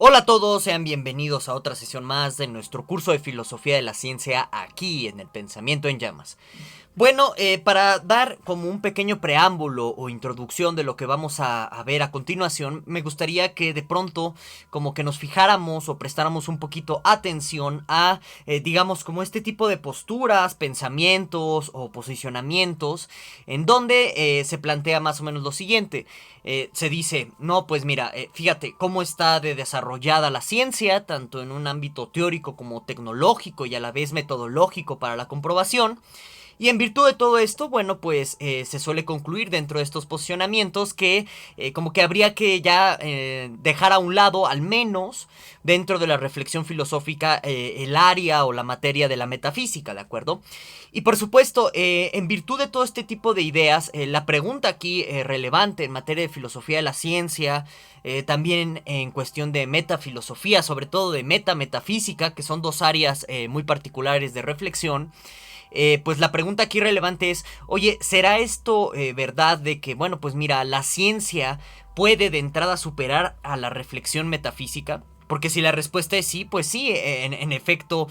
Hola a todos, sean bienvenidos a otra sesión más de nuestro curso de Filosofía de la Ciencia aquí en el Pensamiento en Llamas. Bueno, para dar como un pequeño preámbulo o introducción de lo que vamos a ver a continuación, me gustaría que de pronto como que nos fijáramos o prestáramos un poquito atención a, digamos, como este tipo de posturas, pensamientos o posicionamientos en donde se plantea más o menos lo siguiente. Se dice, no, pues mira, fíjate cómo está de desarrollada la ciencia, tanto en un ámbito teórico como tecnológico y a la vez metodológico para la comprobación. Y en virtud de todo esto, bueno, pues se suele concluir dentro de estos posicionamientos que como que habría que ya dejar a un lado, al menos dentro de la reflexión filosófica, el área o la materia de la metafísica, ¿de acuerdo? Y por supuesto, en virtud de todo este tipo de ideas, la pregunta aquí relevante en materia de filosofía de la ciencia, también en cuestión de metafilosofía, sobre todo de metametafísica, que son dos áreas muy particulares de reflexión, pues la pregunta aquí relevante es, oye, ¿será esto verdad de que, bueno, pues mira, la ciencia puede de entrada superar a la reflexión metafísica? Porque si la respuesta es sí, pues sí, en efecto,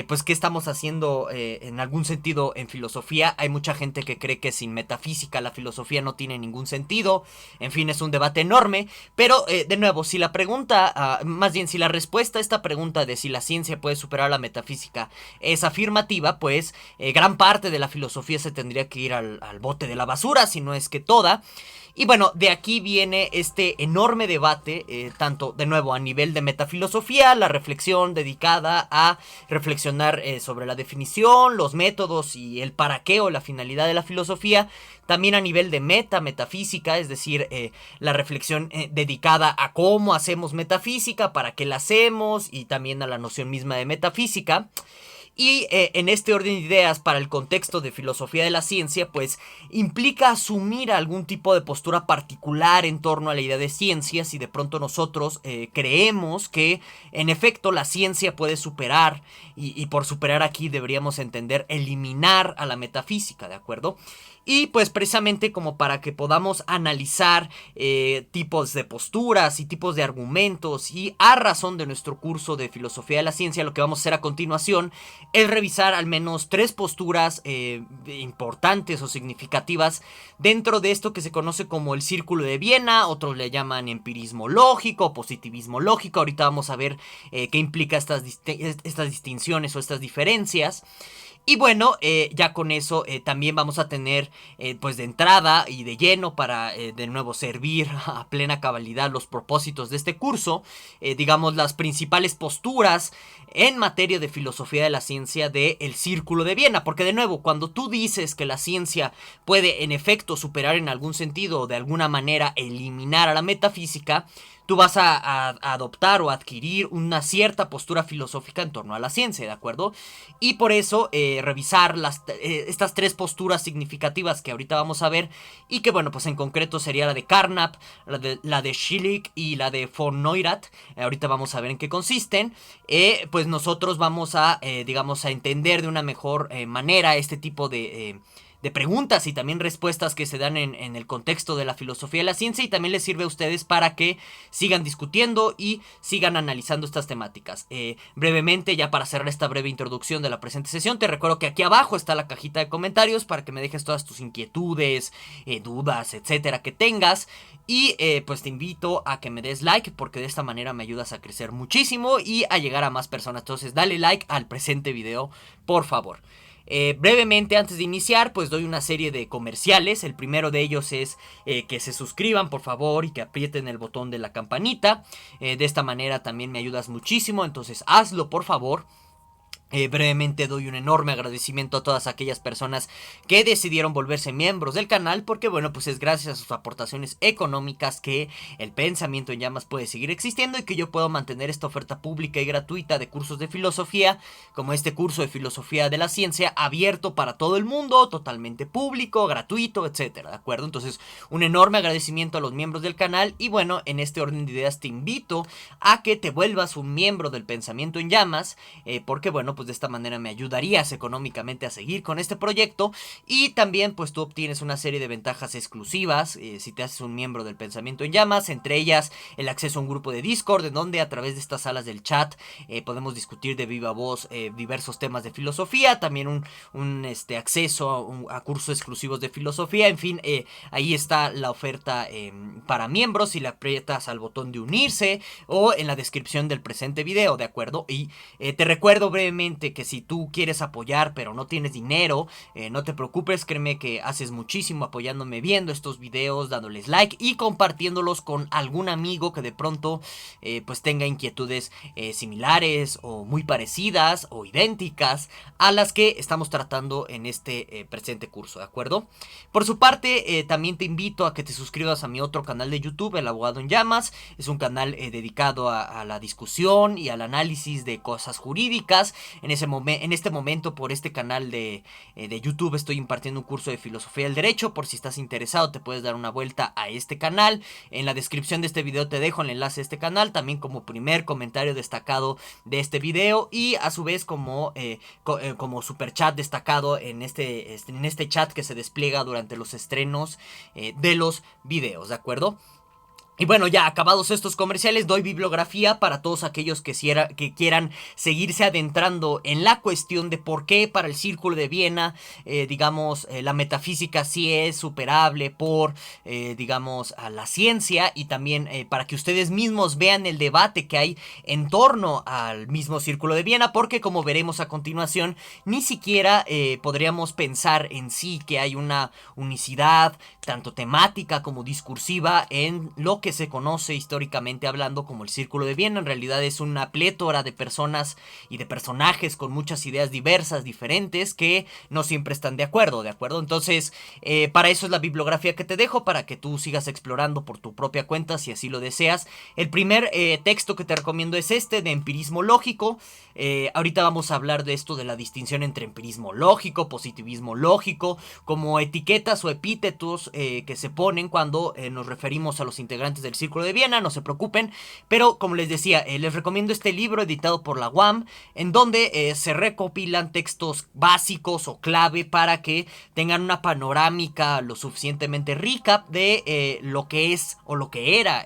pues ¿qué estamos haciendo en algún sentido en filosofía? Hay mucha gente que cree que sin metafísica la filosofía no tiene ningún sentido, en fin, es un debate enorme, pero de nuevo, si la pregunta, más bien si la respuesta a esta pregunta de si la ciencia puede superar a la metafísica es afirmativa, pues gran parte de la filosofía se tendría que ir al bote de la basura, si no es que toda. Y bueno, de aquí viene este enorme debate, tanto de nuevo a nivel de metafilosofía, la reflexión dedicada a reflexionar sobre la definición, los métodos y el para qué o la finalidad de la filosofía, también a nivel de metafísica, es decir, la reflexión dedicada a cómo hacemos metafísica, para qué la hacemos y también a la noción misma de metafísica. Y en este orden de ideas para el contexto de filosofía de la ciencia, pues implica asumir algún tipo de postura particular en torno a la idea de ciencia. Si de pronto nosotros creemos que en efecto la ciencia puede superar, y por superar aquí deberíamos entender eliminar a la metafísica, ¿de acuerdo? Y pues precisamente como para que podamos analizar tipos de posturas y tipos de argumentos, y a razón de nuestro curso de filosofía de la ciencia, lo que vamos a hacer a continuación es revisar al menos tres posturas importantes o significativas dentro de esto que se conoce como el Círculo de Viena. Otros le llaman empirismo lógico, positivismo lógico. Ahorita vamos a ver qué implica estas distinciones o estas diferencias. Y bueno, ya con eso también vamos a tener pues de entrada y de lleno para de nuevo servir a plena cabalidad los propósitos de este curso, digamos las principales posturas en materia de filosofía de la ciencia del Círculo de Viena. Porque de nuevo, cuando tú dices que la ciencia puede en efecto superar en algún sentido o de alguna manera eliminar a la metafísica, tú vas a adoptar o adquirir una cierta postura filosófica en torno a la ciencia, ¿de acuerdo? Y por eso revisar estas tres posturas significativas que ahorita vamos a ver, y que bueno, pues en concreto sería la de Carnap, la de Schilling y la de von Neurath. Ahorita vamos a ver en qué consisten. Pues nosotros vamos a, digamos, a entender de una mejor manera este tipo de preguntas y también respuestas que se dan en el contexto de la filosofía de la ciencia, y también les sirve a ustedes para que sigan discutiendo y sigan analizando estas temáticas. Brevemente, ya para cerrar esta breve introducción de la presente sesión, te recuerdo que aquí abajo está la cajita de comentarios para que me dejes todas tus inquietudes, dudas, etcétera, que tengas. Y pues te invito a que me des like, porque de esta manera me ayudas a crecer muchísimo y a llegar a más personas. Entonces dale like al presente video, por favor. Brevemente, antes de iniciar, pues doy una serie de comerciales. El primero de ellos es que se suscriban, por favor, y que aprieten el botón de la campanita. De esta manera también me ayudas muchísimo, entonces hazlo, por favor. Brevemente doy un enorme agradecimiento a todas aquellas personas que decidieron volverse miembros del canal, porque bueno, pues es gracias a sus aportaciones económicas que el Pensamiento en Llamas puede seguir existiendo y que yo puedo mantener esta oferta pública y gratuita de cursos de filosofía, como este curso de filosofía de la ciencia, abierto para todo el mundo, totalmente público, gratuito, etcétera, ¿de acuerdo? Entonces, un enorme agradecimiento a los miembros del canal. Y bueno, en este orden de ideas te invito a que te vuelvas un miembro del Pensamiento en Llamas, porque bueno, pues pues de esta manera me ayudarías económicamente a seguir con este proyecto. Y también pues tú obtienes una serie de ventajas exclusivas si te haces un miembro del Pensamiento en Llamas, entre ellas el acceso a un grupo de Discord en donde a través de estas salas del chat podemos discutir de viva voz diversos temas de filosofía, también un acceso a cursos exclusivos de filosofía, en fin, ahí está la oferta para miembros si le aprietas al botón de unirse o en la descripción del presente video, ¿de acuerdo? Y te recuerdo brevemente que si tú quieres apoyar pero no tienes dinero, no te preocupes, créeme que haces muchísimo apoyándome viendo estos videos, dándoles like y compartiéndolos con algún amigo que de pronto pues tenga inquietudes similares o muy parecidas o idénticas a las que estamos tratando en este presente curso, ¿de acuerdo? Por su parte, también te invito a que te suscribas a mi otro canal de YouTube, El Abogado en Llamas. Es un canal dedicado a la discusión y al análisis de cosas jurídicas. En este momento, por este canal de YouTube, estoy impartiendo un curso de filosofía del derecho. Por si estás interesado, te puedes dar una vuelta a este canal. En la descripción de este video te dejo el enlace a este canal, también como primer comentario destacado de este video y a su vez como super chat destacado en este chat que se despliega durante los estrenos de los videos, ¿de acuerdo? Y bueno, ya acabados estos comerciales, doy bibliografía para todos aquellos que quieran seguirse adentrando en la cuestión de por qué para el Círculo de Viena, la metafísica sí es superable por, a la ciencia, y también para que ustedes mismos vean el debate que hay en torno al mismo Círculo de Viena, porque como veremos a continuación, ni siquiera podríamos pensar en sí que hay una unicidad tanto temática como discursiva en lo que se conoce históricamente hablando como el Círculo de Viena. En realidad es una plétora de personas y de personajes con muchas ideas diversas, diferentes, que no siempre están de acuerdo, Entonces, para eso es la bibliografía que te dejo, para que tú sigas explorando por tu propia cuenta, si así lo deseas. El primer texto que te recomiendo es este, de empirismo lógico. Ahorita vamos a hablar de esto, de la distinción entre empirismo lógico, positivismo lógico, como etiquetas o epítetos que se ponen cuando nos referimos a los integrantes del Círculo de Viena, no se preocupen, pero como les decía, les recomiendo este libro editado por la UAM, en donde se recopilan textos básicos o clave para que tengan una panorámica lo suficientemente rica de lo que es o lo que era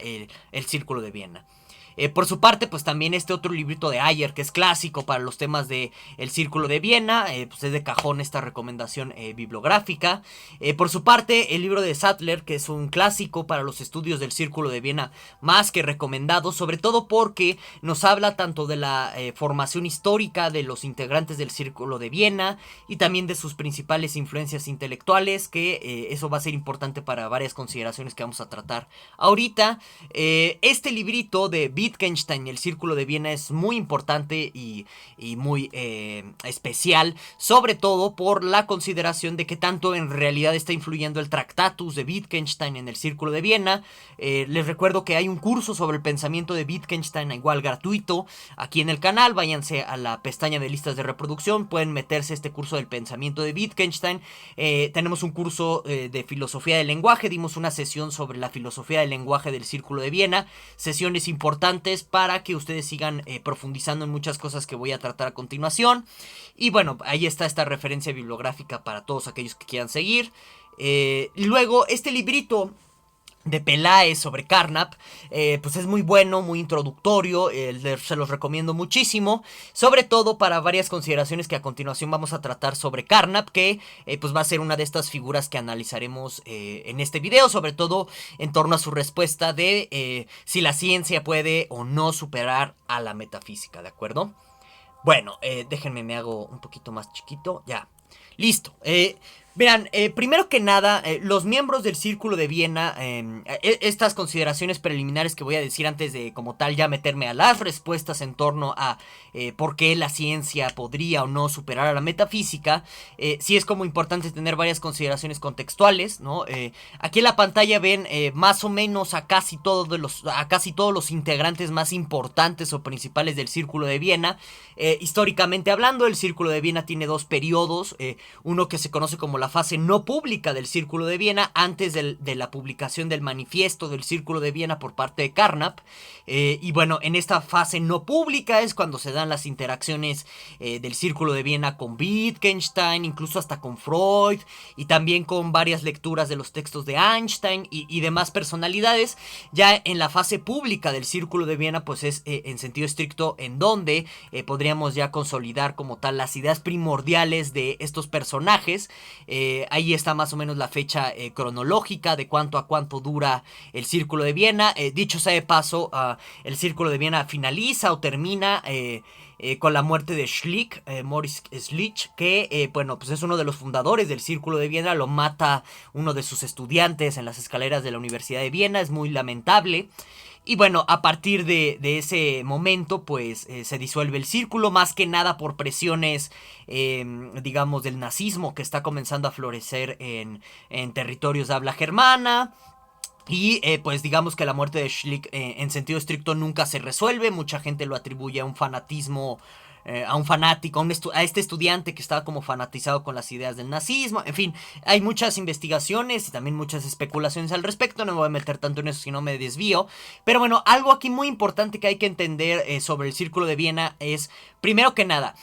el Círculo de Viena. Por su parte, pues también este otro librito de Ayer, que es clásico para los temas de El Círculo de Viena, pues es de cajón esta recomendación bibliográfica. Por su parte, el libro de Sattler, que es un clásico para los estudios del Círculo de Viena, más que recomendado, sobre todo porque nos habla tanto de la formación histórica de los integrantes del Círculo de Viena y también de sus principales influencias intelectuales, que eso va a ser importante para varias consideraciones que vamos a tratar ahorita. Este librito de Wittgenstein, El Círculo de Viena, es muy importante y muy especial, sobre todo por la consideración de que tanto en realidad está influyendo el Tractatus de Wittgenstein en el Círculo de Viena. Les recuerdo que hay un curso sobre el pensamiento de Wittgenstein, igual gratuito, aquí en el canal. Váyanse a la pestaña de listas de reproducción, pueden meterse a este curso del pensamiento de Wittgenstein. Tenemos un curso de filosofía del lenguaje, dimos una sesión sobre la filosofía del lenguaje del Círculo de Viena, sesiones importantes para que ustedes sigan profundizando en muchas cosas que voy a tratar a continuación. Y bueno, ahí está esta referencia bibliográfica para todos aquellos que quieran seguir. Luego, este librito de Peláez sobre Carnap, pues es muy bueno, muy introductorio, se los recomiendo muchísimo, sobre todo para varias consideraciones que a continuación vamos a tratar sobre Carnap, que pues va a ser una de estas figuras que analizaremos en este video, sobre todo en torno a su respuesta de si la ciencia puede o no superar a la metafísica, ¿de acuerdo? Bueno, déjenme, me hago un poquito más chiquito, ya, listo. Verán, primero que nada, los miembros del Círculo de Viena, estas consideraciones preliminares que voy a decir antes de como tal ya meterme a las respuestas en torno a por qué la ciencia podría o no superar a la metafísica, sí es como importante tener varias consideraciones contextuales, ¿no? Aquí en la pantalla ven más o menos a casi todos los integrantes más importantes o principales del Círculo de Viena. Históricamente hablando, el Círculo de Viena tiene dos periodos, uno que se conoce como la fase no pública del Círculo de Viena, antes de la publicación del manifiesto del Círculo de Viena por parte de Carnap. Y bueno, en esta fase no pública es cuando se dan las interacciones del Círculo de Viena con Wittgenstein, incluso hasta con Freud, y también con varias lecturas de los textos de Einstein y demás personalidades. Ya en la fase pública del Círculo de Viena, pues es en sentido estricto en donde podríamos ya consolidar como tal las ideas primordiales de estos personajes. Ahí está más o menos la fecha cronológica de cuánto a cuánto dura el Círculo de Viena. Dicho sea de paso, el Círculo de Viena finaliza o termina con la muerte de Schlick, Moritz Schlick, que bueno, pues es uno de los fundadores del Círculo de Viena. Lo mata uno de sus estudiantes en las escaleras de la Universidad de Viena. Es muy lamentable. Y bueno, a partir de ese momento, pues se disuelve el círculo, más que nada por presiones, digamos, del nazismo que está comenzando a florecer en territorios de habla germana. Y pues digamos que la muerte de Schlick en sentido estricto nunca se resuelve. Mucha gente lo atribuye a un fanatismo, a un fanático, a este estudiante que estaba como fanatizado con las ideas del nazismo. En fin, hay muchas investigaciones y también muchas especulaciones al respecto. No me voy a meter tanto en eso si no me desvío. Pero bueno, algo aquí muy importante que hay que entender sobre el Círculo de Viena es, primero que nada,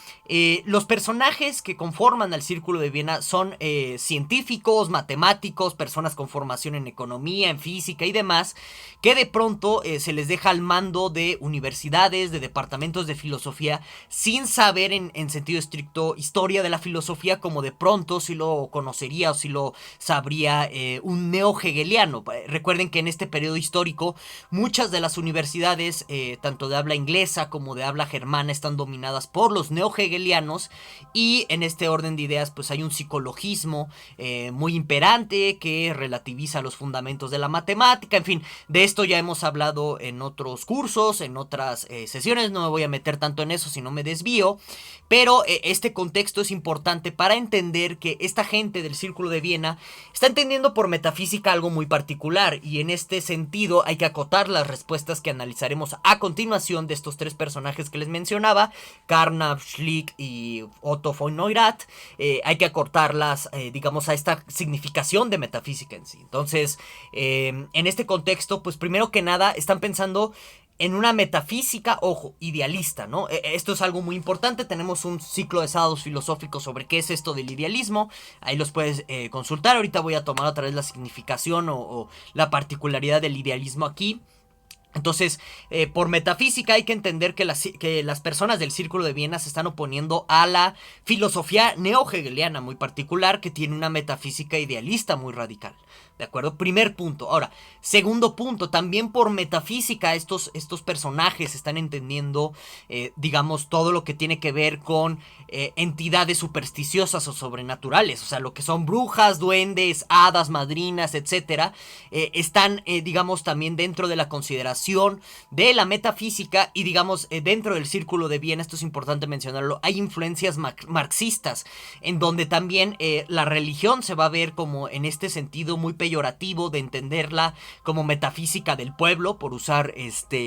los personajes que conforman al Círculo de Viena son científicos, matemáticos, personas con formación en economía, en física y demás, que de pronto se les deja al mando de universidades, de departamentos de filosofía, sin saber en sentido estricto historia de la filosofía, como de pronto si lo conocería o si lo sabría un neo-hegeliano. Recuerden que en este periodo histórico muchas de las universidades, tanto de habla inglesa como de habla germana, están dominadas por los neo-hegelianos, y en este orden de ideas pues hay un psicologismo muy imperante que relativiza los fundamentos de la matemática. En fin, de esto ya hemos hablado en otros cursos, en otras sesiones. No me voy a meter tanto en eso si no me desvío, pero este contexto es importante para entender que esta gente del Círculo de Viena está entendiendo por metafísica algo muy particular, y en este sentido hay que acotar las respuestas que analizaremos a continuación de estos tres personajes que les mencionaba, Carnap, Schlick y Otto von Neurath. Hay que acortarlas, digamos, a esta significación de metafísica en sí. Entonces, en este contexto, pues primero que nada están pensando en una metafísica, ojo, idealista, ¿no? Esto es algo muy importante. Tenemos un ciclo de sábados filosóficos sobre qué es esto del idealismo. Ahí los puedes consultar. Ahorita voy a tomar otra vez la significación o la particularidad del idealismo aquí. Entonces, por metafísica hay que entender que las personas del Círculo de Viena se están oponiendo a la filosofía neo-hegeliana muy particular, que tiene una metafísica idealista muy radical. ¿De acuerdo? Primer punto. Ahora, segundo punto, también por metafísica estos personajes están entendiendo, digamos, todo lo que tiene que ver con entidades supersticiosas o sobrenaturales. O sea, lo que son brujas, duendes, hadas, madrinas, etcétera, están, digamos, también dentro de la consideración de la metafísica. Y digamos, dentro del Círculo de Viena, esto es importante mencionarlo, hay influencias marxistas, en donde también la religión se va a ver como en este sentido muy peyorativo de entenderla como metafísica del pueblo, por usar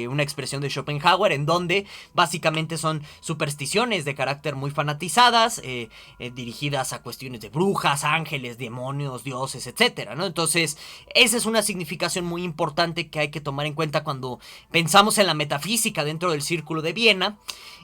una expresión de Schopenhauer, en donde básicamente son supersticiones de carácter muy fanatizadas, dirigidas a cuestiones de brujas, ángeles, demonios, dioses, etcétera, ¿no? Entonces, esa es una significación muy importante que hay que tomar en cuenta cuando pensamos en la metafísica dentro del Círculo de Viena.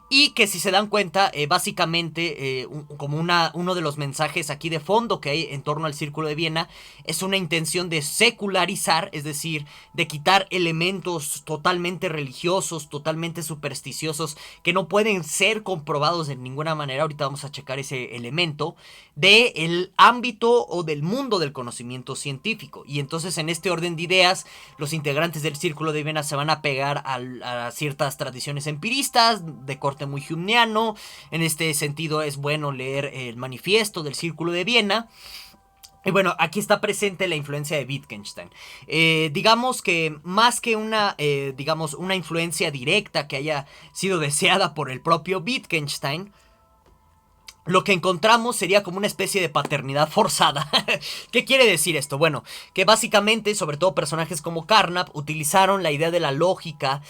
Y que, si se dan cuenta, básicamente como uno de los mensajes aquí de fondo que hay en torno al Círculo de Viena es una intención de secularizar, es decir, de quitar elementos totalmente religiosos, totalmente supersticiosos, que no pueden ser comprobados de ninguna manera. Ahorita vamos a checar ese elemento del ámbito o del mundo del conocimiento científico. Y entonces, en este orden de ideas, los integrantes del Círculo de Viena se van a pegar a ciertas tradiciones empiristas de corte muy humeano. En este sentido es bueno leer el manifiesto del Círculo de Viena. Y bueno, aquí está presente la influencia de Wittgenstein. Digamos que más que una influencia directa que haya sido deseada por el propio Wittgenstein, lo que encontramos sería como una especie de paternidad forzada. ¿Qué quiere decir esto? Bueno, que básicamente, sobre todo personajes como Carnap, utilizaron la idea de la lógica,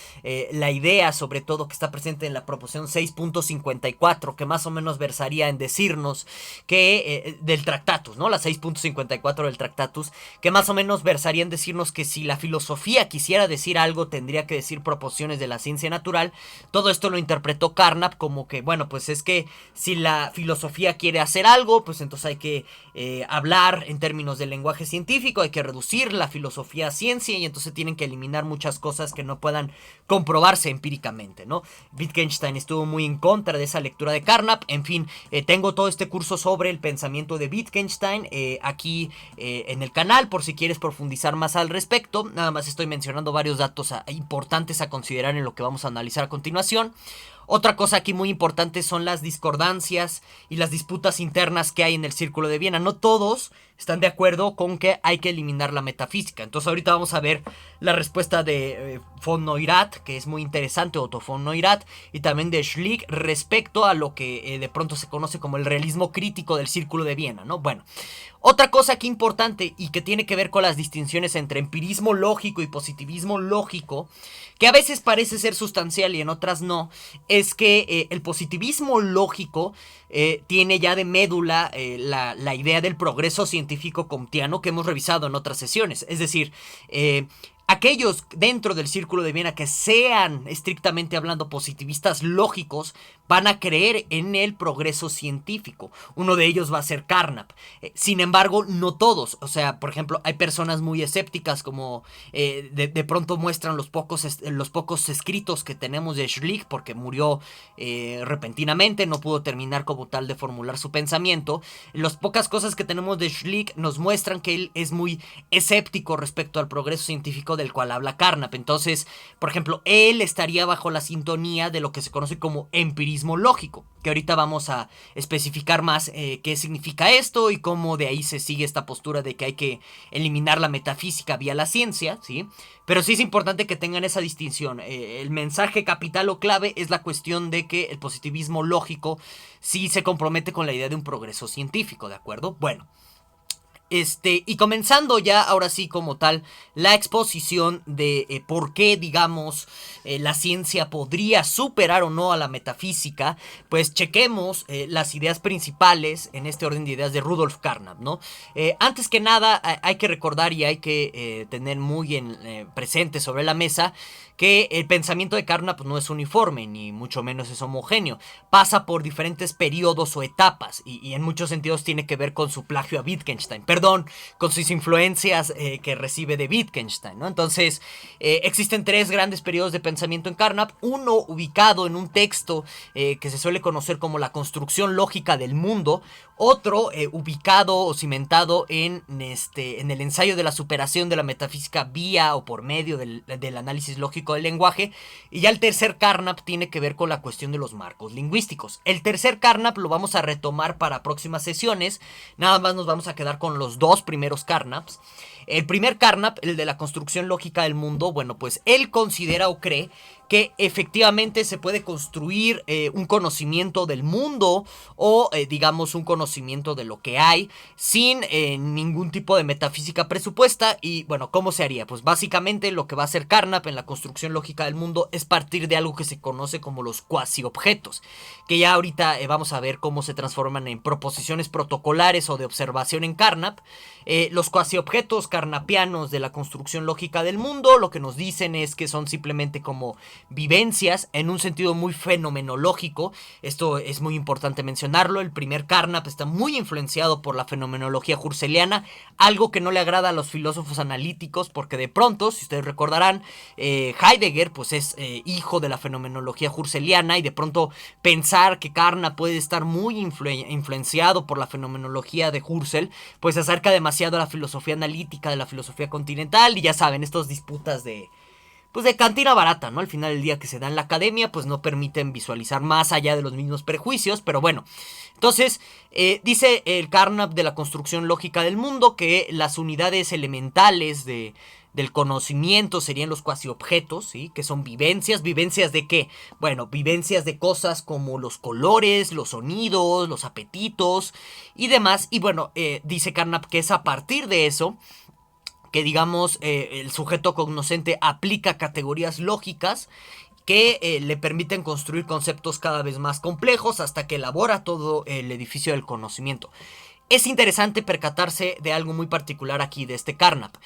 la idea sobre todo que está presente en la proposición 6.54, que más o menos versaría en decirnos que, del Tractatus, ¿no? La 6.54 del Tractatus, que más o menos versaría en decirnos que si la filosofía quisiera decir algo, tendría que decir proposiciones de la ciencia natural. Todo esto lo interpretó Carnap como que, bueno, pues es que si la filosofía quiere hacer algo, pues entonces hay que hablar en términos del lenguaje científico, hay que reducir la filosofía a ciencia y entonces tienen que eliminar muchas cosas que no puedan comprobarse empíricamente, ¿no? Wittgenstein estuvo muy en contra de esa lectura de Carnap. En fin, tengo todo este curso sobre el pensamiento de Wittgenstein aquí en el canal por si quieres profundizar más al respecto. Nada más estoy mencionando varios datos importantes a considerar en lo que vamos a analizar a continuación. Otra cosa aquí muy importante son las discordancias y las disputas internas que hay en el Círculo de Viena. No todos están de acuerdo con que hay que eliminar la metafísica. Entonces ahorita vamos a ver la respuesta de von Neurath, que es muy interesante, Otto von Neurath, y también de Schlick respecto a lo que de pronto se conoce como el realismo crítico del Círculo de Viena, ¿no? Bueno, otra cosa aquí importante y que tiene que ver con las distinciones entre empirismo lógico y positivismo lógico, que a veces parece ser sustancial y en otras no, es que el positivismo lógico tiene ya de médula la idea del progreso científico comtiano que hemos revisado en otras sesiones. Es decir, aquellos dentro del Círculo de Viena que sean estrictamente hablando positivistas lógicos van a creer en el progreso científico. Uno de ellos va a ser Carnap. Sin embargo, no todos. O sea, por ejemplo, hay personas muy escépticas como de pronto muestran los pocos escritos que tenemos de Schlick porque murió repentinamente, no pudo terminar como tal de formular su pensamiento. Las pocas cosas que tenemos de Schlick nos muestran que él es muy escéptico respecto al progreso científico del cual habla Carnap. Entonces, por ejemplo, él estaría bajo la sintonía de lo que se conoce como empirismo lógico, que ahorita vamos a especificar más qué significa esto y cómo de ahí se sigue esta postura de que hay que eliminar la metafísica vía la ciencia, ¿sí? Pero sí es importante que tengan esa distinción. El mensaje capital o clave es la cuestión de que el positivismo lógico sí se compromete con la idea de un progreso científico, ¿de acuerdo? Bueno. Y comenzando ya ahora sí como tal la exposición de por qué digamos la ciencia podría superar o no a la metafísica, pues chequemos las ideas principales en este orden de ideas de Rudolf Carnap, ¿no? Antes que nada hay que recordar y hay que tener muy presente sobre la mesa que el pensamiento de Carnap no es uniforme, ni mucho menos es homogéneo. Pasa por diferentes periodos o etapas, y en muchos sentidos tiene que ver con su plagio a Wittgenstein. Perdón, con sus influencias que recibe de Wittgenstein, ¿no? Entonces, existen tres grandes periodos de pensamiento en Carnap. Uno ubicado en un texto que se suele conocer como la construcción lógica del mundo. Otro ubicado o cimentado en el ensayo de la superación de la metafísica vía o por medio del análisis lógico del lenguaje. Y ya el tercer Carnap tiene que ver con la cuestión de los marcos lingüísticos. El tercer Carnap lo vamos a retomar para próximas sesiones. Nada más nos vamos a quedar con los dos primeros Carnaps. El primer Carnap, el de la construcción lógica del mundo, bueno, pues él considera o cree que efectivamente se puede construir un conocimiento del mundo o digamos un conocimiento de lo que hay sin ningún tipo de metafísica presupuesta. Y bueno, ¿cómo se haría? Pues básicamente lo que va a hacer Carnap en la construcción lógica del mundo es partir de algo que se conoce como los cuasi-objetos, que ya ahorita vamos a ver cómo se transforman en proposiciones protocolares o de observación en Carnap. Los cuasi-objetos carnapianos de la construcción lógica del mundo lo que nos dicen es que son simplemente como vivencias en un sentido muy fenomenológico. Esto es muy importante mencionarlo. El primer Carnap está muy influenciado por la fenomenología husserliana, algo que no le agrada a los filósofos analíticos porque de pronto, si ustedes recordarán, Heidegger pues es hijo de la fenomenología husserliana y de pronto pensar que Carnap puede estar muy influenciado por la fenomenología de Husserl pues se acerca demasiado a la filosofía analítica de la filosofía continental y ya saben, estas disputas de cantina barata, ¿no? Al final del día que se da en la academia, pues no permiten visualizar más allá de los mismos prejuicios, pero bueno. Entonces, dice el Carnap de la construcción lógica del mundo que las unidades elementales de del conocimiento serían los cuasi-objetos, ¿sí? Que son vivencias. ¿Vivencias de qué? Bueno, vivencias de cosas como los colores, los sonidos, los apetitos y demás. Y bueno, dice Carnap que es a partir de eso que, digamos, el sujeto cognoscente aplica categorías lógicas que le permiten construir conceptos cada vez más complejos hasta que elabora todo el edificio del conocimiento. Es interesante percatarse de algo muy particular aquí de este Carnap.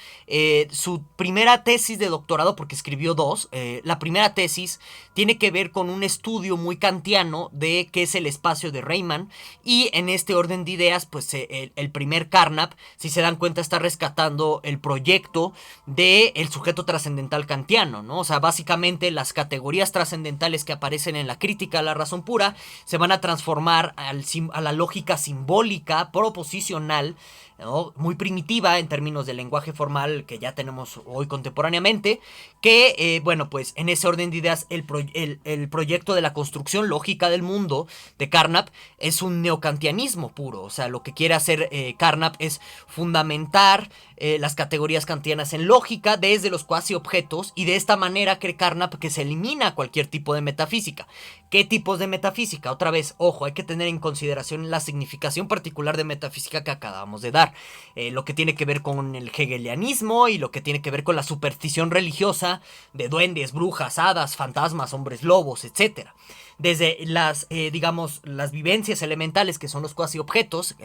Su primera tesis de doctorado, porque escribió dos, la primera tesis tiene que ver con un estudio muy kantiano de qué es el espacio de Riemann, y en este orden de ideas, pues el primer Carnap, si se dan cuenta, está rescatando el proyecto del sujeto trascendental kantiano, ¿no? O sea, básicamente las categorías trascendentales que aparecen en la crítica a la razón pura se van a transformar a la lógica simbólica proposicional, ¿no? Muy primitiva en términos del lenguaje formal que ya tenemos hoy contemporáneamente, que, bueno, pues en ese orden de ideas el proyecto de la construcción lógica del mundo de Carnap es un neocantianismo puro. O sea, lo que quiere hacer Carnap es fundamentar las categorías kantianas en lógica desde los cuasi objetos, y de esta manera cree Carnap que se elimina cualquier tipo de metafísica. ¿Qué tipos de metafísica? Otra vez, ojo, hay que tener en consideración la significación particular de metafísica que acabamos de dar. Lo que tiene que ver con el hegelianismo y lo que tiene que ver con la superstición religiosa de duendes, brujas, hadas, fantasmas, hombres lobos, etcétera. Desde las, digamos, las vivencias elementales, que son los cuasi objetos,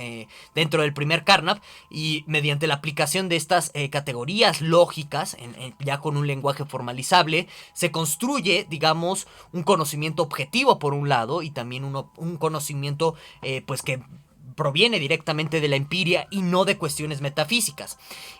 dentro del primer Carnap, y mediante la aplicación de estas categorías lógicas, ya con un lenguaje formalizable, se construye, digamos, un conocimiento objetivo por un lado, y también un conocimiento, pues que proviene directamente de la empiria y no de cuestiones metafísicas.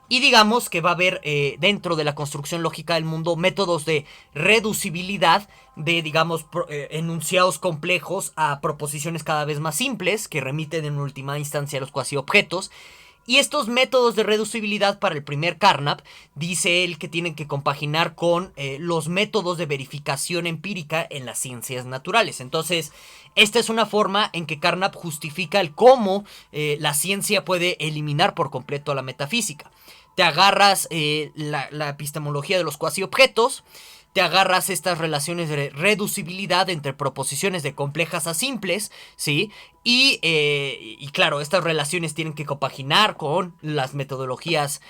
Y digamos que va a haber dentro de la construcción lógica del mundo métodos de reducibilidad de, digamos, enunciados complejos a proposiciones cada vez más simples, que remiten en última instancia a los cuasi objetos. Y estos métodos de reducibilidad para el primer Carnap, dice él que tienen que compaginar con los métodos de verificación empírica en las ciencias naturales. Entonces, esta es una forma en que Carnap justifica el cómo la ciencia puede eliminar por completo a la metafísica. Te agarras la epistemología de los cuasi objetos, te agarras estas relaciones de reducibilidad entre proposiciones de complejas a simples, ¿sí? Y claro, estas relaciones tienen que compaginar con las metodologías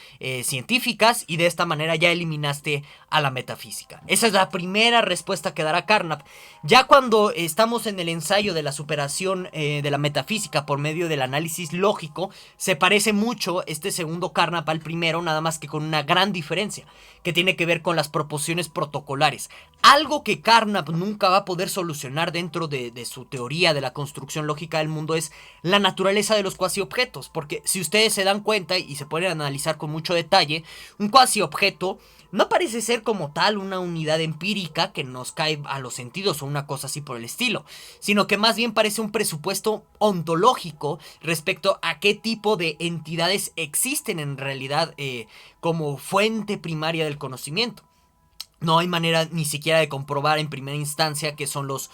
científicas, y de esta manera ya eliminaste a la metafísica. Esa es la primera respuesta que dará Carnap. Ya cuando estamos en el ensayo de la superación de la metafísica por medio del análisis lógico, se parece mucho este segundo Carnap al primero, nada más que con una gran diferencia, que tiene que ver con las proposiciones protocolares. Algo que Carnap nunca va a poder solucionar dentro de su teoría de la construcción lógica del mundo es la naturaleza de los cuasi objetos, porque si ustedes se dan cuenta y se pueden analizar con mucho detalle, un cuasi objeto no parece ser como tal una unidad empírica que nos cae a los sentidos o una cosa así por el estilo, sino que más bien parece un presupuesto ontológico respecto a qué tipo de entidades existen en realidad como fuente primaria del conocimiento. No hay manera ni siquiera de comprobar en primera instancia qué son los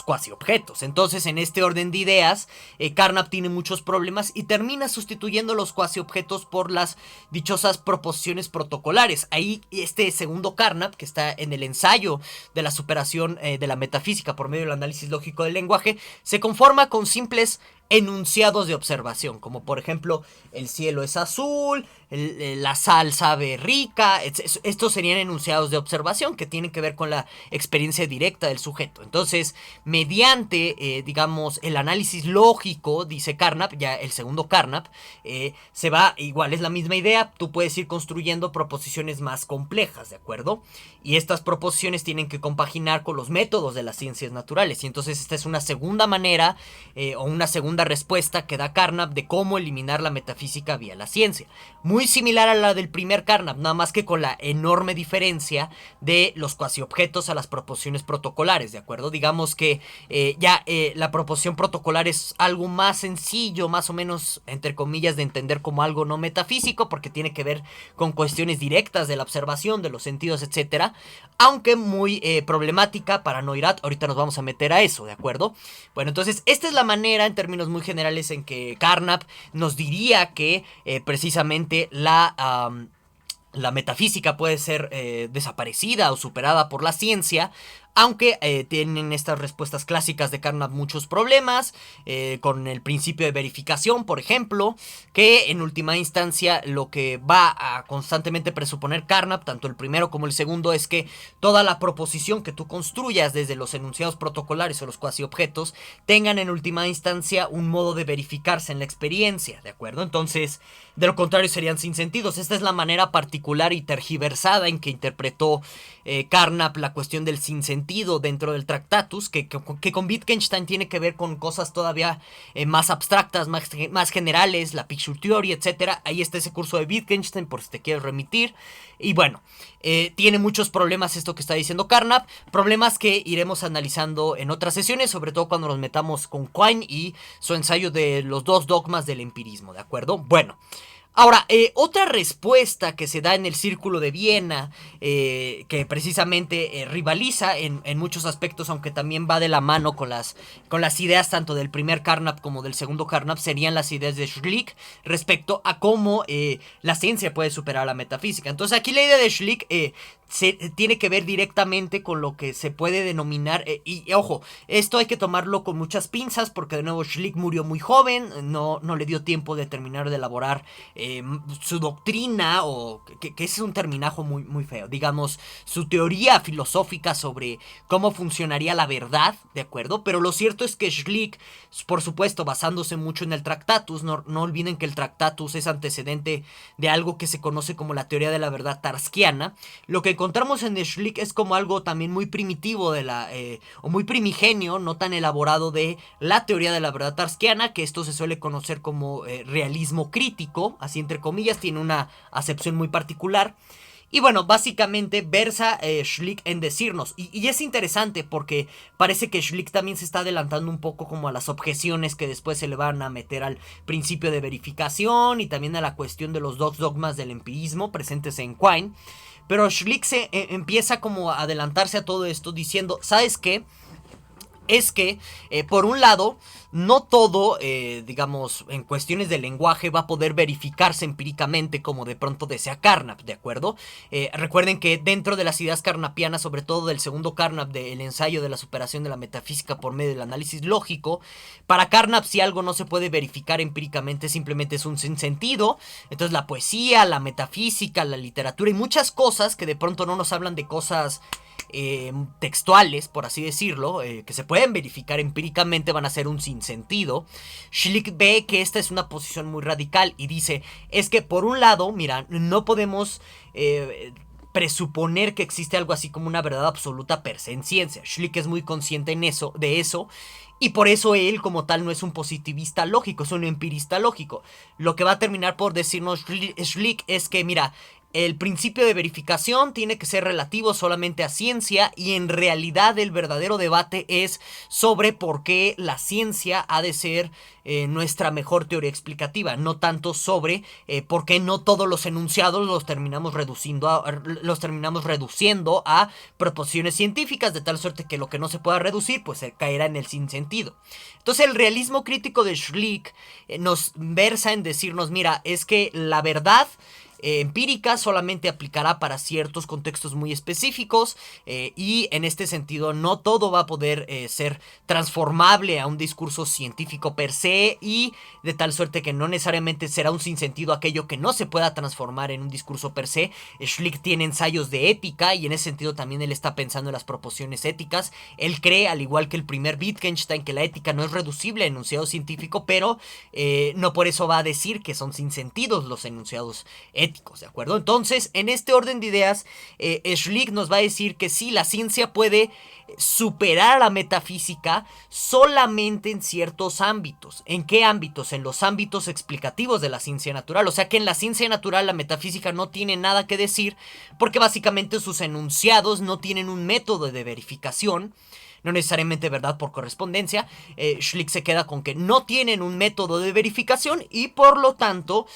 cuasi objetos. Entonces, en este orden de ideas, Carnap tiene muchos problemas y termina sustituyendo los cuasi objetos por las dichosas proposiciones protocolares. Ahí este segundo Carnap, que está en el ensayo de la superación de la metafísica por medio del análisis lógico del lenguaje, se conforma con simples enunciados de observación, como por ejemplo, el cielo es azul, la sal sabe rica. Estos serían enunciados de observación que tienen que ver con la experiencia directa del sujeto. Entonces, mediante, digamos, el análisis lógico, dice Carnap, ya el segundo Carnap, se va, igual es la misma idea, tú puedes ir construyendo proposiciones más complejas, ¿de acuerdo? Y estas proposiciones tienen que compaginar con los métodos de las ciencias naturales, y entonces esta es una segunda manera, o una segunda respuesta que da Carnap de cómo eliminar la metafísica vía la ciencia. Muy similar a la del primer Carnap, nada más que con la enorme diferencia de los cuasi objetos a las proposiciones protocolares, ¿de acuerdo? Digamos que la proposición protocolar es algo más sencillo, más o menos, entre comillas, de entender como algo no metafísico, porque tiene que ver con cuestiones directas de la observación, de los sentidos, etcétera, aunque muy problemática para Neurath. Ahorita nos vamos a meter a eso, ¿de acuerdo? Bueno, entonces, esta es la manera, en términos muy generales, en que Carnap nos diría que precisamente la metafísica puede ser desaparecida o superada por la ciencia, aunque tienen estas respuestas clásicas de Carnap muchos problemas, con el principio de verificación, por ejemplo, que en última instancia lo que va a constantemente presuponer Carnap, tanto el primero como el segundo, es que toda la proposición que tú construyas desde los enunciados protocolares o los cuasi objetos tengan en última instancia un modo de verificarse en la experiencia, ¿de acuerdo? Entonces, de lo contrario serían sin sentidos. Esta es la manera particular y tergiversada en que interpretó Carnap la cuestión del sinsentido dentro del Tractatus, que con Wittgenstein tiene que ver con cosas todavía más abstractas, más generales, la picture theory, etc. Ahí está ese curso de Wittgenstein por si te quieres remitir. Y bueno, tiene muchos problemas esto que está diciendo Carnap, problemas que iremos analizando en otras sesiones, sobre todo cuando nos metamos con Quine y su ensayo de los dos dogmas del empirismo, ¿de acuerdo? Bueno, ahora, otra respuesta que se da en el Círculo de Viena, que precisamente rivaliza en muchos aspectos, aunque también va de la mano con las ideas tanto del primer Carnap como del segundo Carnap, serían las ideas de Schlick respecto a cómo la ciencia puede superar a la metafísica. Entonces aquí la idea de Schlick tiene que ver directamente con lo que se puede denominar, y ojo, esto hay que tomarlo con muchas pinzas porque de nuevo Schlick murió muy joven, no le dio tiempo de terminar de elaborar su doctrina, o que ese es un terminajo muy, muy feo, digamos, su teoría filosófica sobre cómo funcionaría la verdad, ¿de acuerdo? Pero lo cierto es que Schlick, por supuesto, basándose mucho en el Tractatus, no olviden que el Tractatus es antecedente de algo que se conoce como la teoría de la verdad tarskiana. Lo que encontramos en Schlick es como algo también muy primitivo o muy primigenio, no tan elaborado, de la teoría de la verdad tarskiana, que esto se suele conocer como realismo crítico, así entre comillas, tiene una acepción muy particular. Y bueno, básicamente versa Schlick en decirnos, y es interesante porque parece que Schlick también se está adelantando un poco como a las objeciones que después se le van a meter al principio de verificación y también a la cuestión de los dos dogmas del empirismo presentes en Quine. Pero Schlick empieza como a adelantarse a todo esto diciendo, ¿sabes qué? Es que, por un lado, no todo, digamos, en cuestiones de lenguaje va a poder verificarse empíricamente como de pronto desea Carnap, ¿de acuerdo? Recuerden que dentro de las ideas carnapianas, sobre todo del segundo Carnap, del ensayo de la superación de la metafísica por medio del análisis lógico, para Carnap si algo no se puede verificar empíricamente simplemente es un sinsentido. Entonces la poesía, la metafísica, la literatura y muchas cosas que de pronto no nos hablan de cosas textuales, por así decirlo, que se pueden verificar empíricamente, van a ser un sinsentido. Schlick ve que esta es una posición muy radical y dice, es que por un lado, mira, no podemos presuponer que existe algo así como una verdad absoluta per se en ciencia. Schlick es muy consciente de eso, y por eso él como tal no es un positivista lógico, es un empirista lógico. Lo que va a terminar por decirnos Schlick es que, mira, el principio de verificación tiene que ser relativo solamente a ciencia, y en realidad el verdadero debate es sobre por qué la ciencia ha de ser nuestra mejor teoría explicativa, no tanto sobre por qué no todos los enunciados los terminamos reduciendo a proposiciones científicas, de tal suerte que lo que no se pueda reducir pues caerá en el sinsentido. Entonces el realismo crítico de Schlick nos versa en decirnos, mira, es que la verdad empírica solamente aplicará para ciertos contextos muy específicos, y en este sentido no todo va a poder ser transformable a un discurso científico per se, y de tal suerte que no necesariamente será un sinsentido aquello que no se pueda transformar en un discurso per se. Schlick tiene ensayos de ética y en ese sentido también él está pensando en las proposiciones éticas. Él cree, al igual que el primer Wittgenstein, que la ética no es reducible a enunciado científico, pero no por eso va a decir que son sinsentidos los enunciados éticos, ¿de acuerdo? Entonces, en este orden de ideas, Schlick nos va a decir que sí, la ciencia puede superar a la metafísica solamente en ciertos ámbitos. ¿En qué ámbitos? En los ámbitos explicativos de la ciencia natural. O sea que en la ciencia natural la metafísica no tiene nada que decir, porque básicamente sus enunciados no tienen un método de verificación, no necesariamente verdad por correspondencia. Schlick se queda con que no tienen un método de verificación y por lo tanto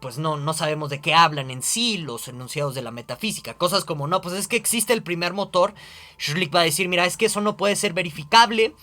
pues no sabemos de qué hablan en sí los enunciados de la metafísica. Cosas como, no, pues es que existe el primer motor. Schlick va a decir, mira, es que eso no puede ser verificable.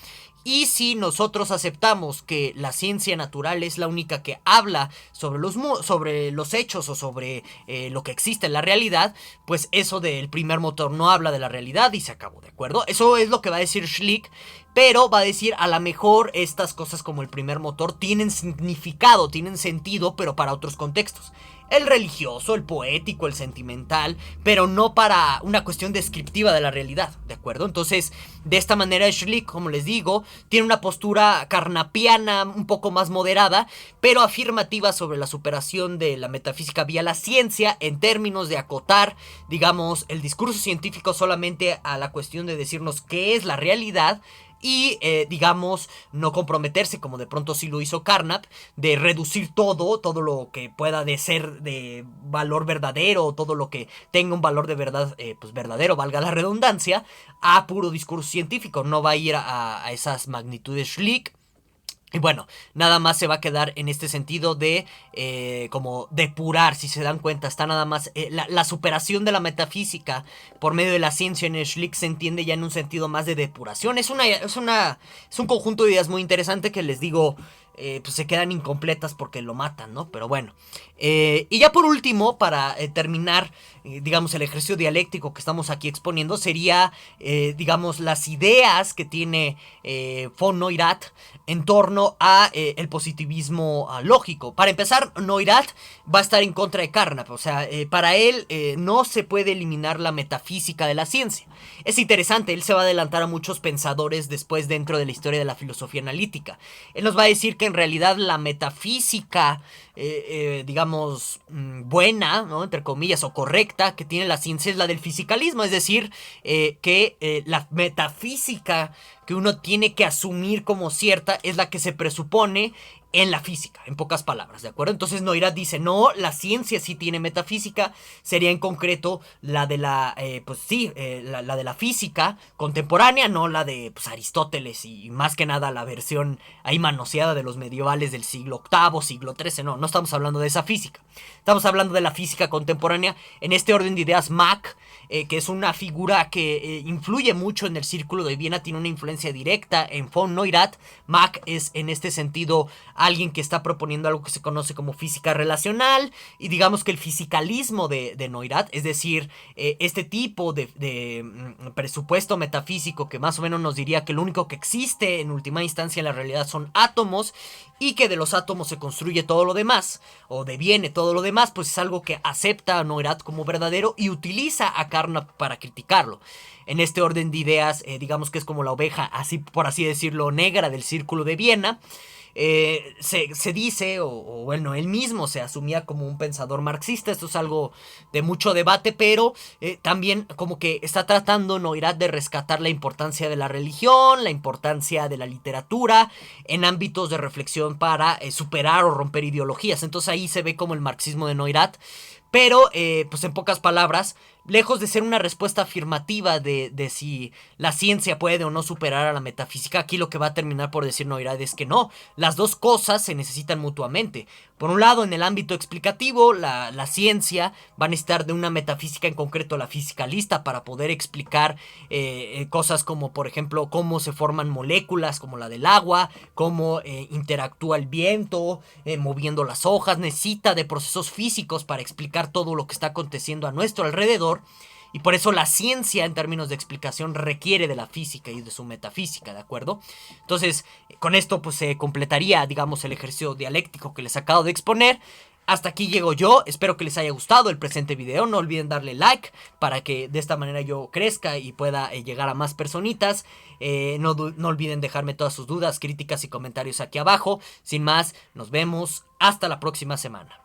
Y si nosotros aceptamos que la ciencia natural es la única que habla sobre los hechos o sobre lo que existe en la realidad, pues eso del primer motor no habla de la realidad y se acabó, ¿de acuerdo? Eso es lo que va a decir Schlick, pero va a decir, a lo mejor estas cosas como el primer motor tienen significado, tienen sentido, pero para otros contextos. El religioso, el poético, el sentimental, pero no para una cuestión descriptiva de la realidad, ¿de acuerdo? Entonces, de esta manera Schlick, como les digo, tiene una postura carnapiana un poco más moderada, pero afirmativa sobre la superación de la metafísica vía la ciencia en términos de acotar, digamos, el discurso científico solamente a la cuestión de decirnos qué es la realidad y, digamos, no comprometerse, como de pronto sí lo hizo Carnap, de reducir todo lo que pueda de ser de valor verdadero, todo lo que tenga un valor de verdad, pues verdadero, valga la redundancia, a puro discurso científico. No va a ir a esas magnitudes Schlick. Y bueno, nada más se va a quedar en este sentido de como depurar, si se dan cuenta, está nada más la superación de la metafísica por medio de la ciencia en el Schlick se entiende ya en un sentido más de depuración. Es un conjunto de ideas muy interesante que les digo, pues se quedan incompletas porque lo matan, ¿no? Pero bueno. Y ya por último, para terminar, digamos, el ejercicio dialéctico que estamos aquí exponiendo, sería, digamos, las ideas que tiene von Neurath en torno a el positivismo lógico. Para empezar, Neurath va a estar en contra de Carnap. O sea, para él no se puede eliminar la metafísica de la ciencia. Es interesante, él se va a adelantar a muchos pensadores después dentro de la historia de la filosofía analítica. Él nos va a decir que en realidad la metafísica, digamos, buena, ¿no?, entre comillas, o correcta, que tiene la ciencia es la del fisicalismo. Es decir, que la metafísica que uno tiene que asumir como cierta es la que se presupone en la física, en pocas palabras, ¿de acuerdo? Entonces Neurath dice, no, la ciencia sí tiene metafísica, sería en concreto la de la, pues sí, la de la física contemporánea, no la de pues, Aristóteles y más que nada la versión ahí manoseada de los medievales del siglo VIII, siglo XIII, no estamos hablando de esa física, estamos hablando de la física contemporánea en este orden de ideas. Mach, que es una figura que influye mucho en el Círculo de Viena, tiene una influencia directa en von Neurath. Mach es en este sentido alguien que está proponiendo algo que se conoce como física relacional y digamos que el fisicalismo de Neurath, es decir, este tipo de presupuesto metafísico que más o menos nos diría que lo único que existe en última instancia en la realidad son átomos y que de los átomos se construye todo lo demás o deviene todo lo demás, pues es algo que acepta a Neurath como verdadero y utiliza a Carnap para criticarlo. En este orden de ideas, digamos que es como la oveja, así por así decirlo, negra del Círculo de Viena. Se dice, o bueno, él mismo se asumía como un pensador marxista. Esto es algo de mucho debate, pero también como que está tratando Neurath de rescatar la importancia de la religión, la importancia de la literatura en ámbitos de reflexión para superar o romper ideologías. Entonces ahí se ve como el marxismo de Neurath. Pero, pues en pocas palabras, lejos de ser una respuesta afirmativa de si la ciencia puede o no superar a la metafísica, aquí lo que va a terminar por decir Neurath es que no, las dos cosas se necesitan mutuamente. Por un lado, en el ámbito explicativo, la ciencia va a necesitar de una metafísica, en concreto la fisicalista, para poder explicar cosas como, por ejemplo, cómo se forman moléculas como la del agua, cómo interactúa el viento, moviendo las hojas. Necesita de procesos físicos para explicar todo lo que está aconteciendo a nuestro alrededor. Y por eso la ciencia en términos de explicación requiere de la física y de su metafísica, ¿de acuerdo? Entonces, con esto pues se completaría, digamos, el ejercicio dialéctico que les acabo de exponer. Hasta aquí llego yo, espero que les haya gustado el presente video, no olviden darle like para que de esta manera yo crezca y pueda llegar a más personitas. No olviden dejarme todas sus dudas, críticas y comentarios aquí abajo. Sin más, nos vemos hasta la próxima semana.